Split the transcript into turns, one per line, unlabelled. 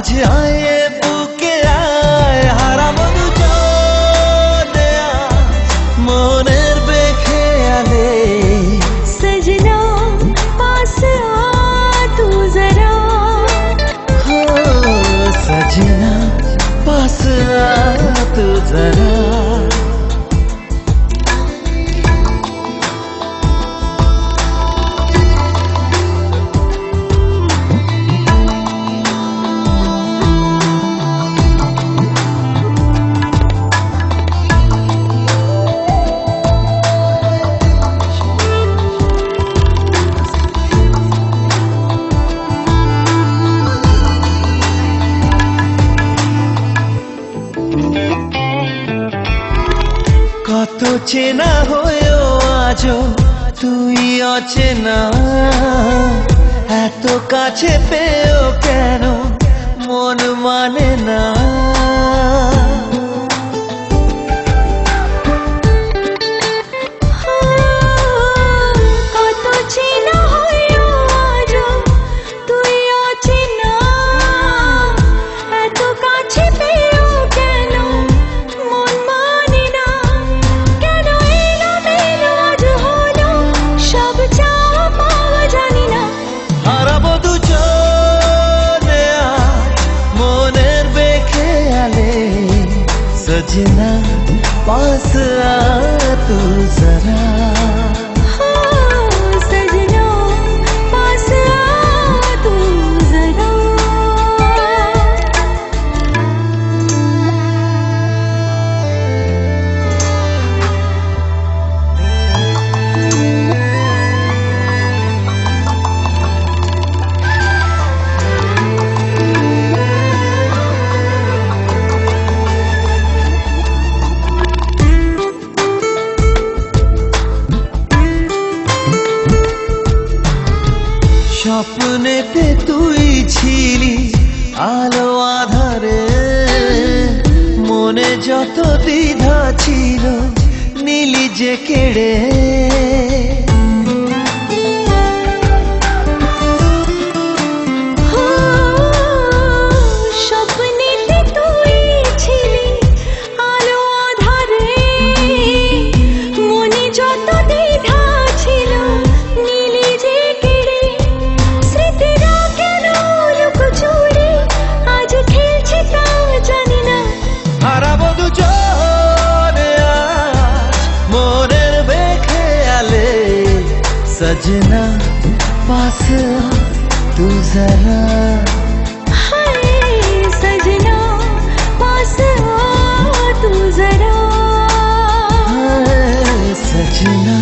आज आए बुके आए हाराबो दुजने आज মনের বেখেয়ালে
सजना पास आ तू जरा
हो सजना पास आ तू जरा কত চেনা হয়েও আজও তুই অচেনা এত কাছে পেয়েও কেন মন মানে না
কত চেনা হয়েও আজও তুই অচেনা এত কাছে পেয়েও কেন মন মানে না কেন এলোমেলো আজ হলো সব চাওয়া পাওয়া জানি না
হারাবো দুজনে আজ মনের বেখেয়ালে সजना पास आ तू जरा
सजना पास आ तू जरा
স্বপ্নেতে তুই ছিলি আলো আধারে মনে যত দ্বিধা ছিল নীলি যে কেড়ে
স্বপ্নেতে তুই ছিলি আলো আধারে মনে যত দ্বিধা ছিল নীলি যে কেড়ে স্মৃতিরা কেন লুকোচুরি আজ খেলছে তা জানি না
হারাবো দুজনে আজ মনের বেখেয়ালে সजना पास आ तू जरा
हाय सजना पास आ तू जरा
सजना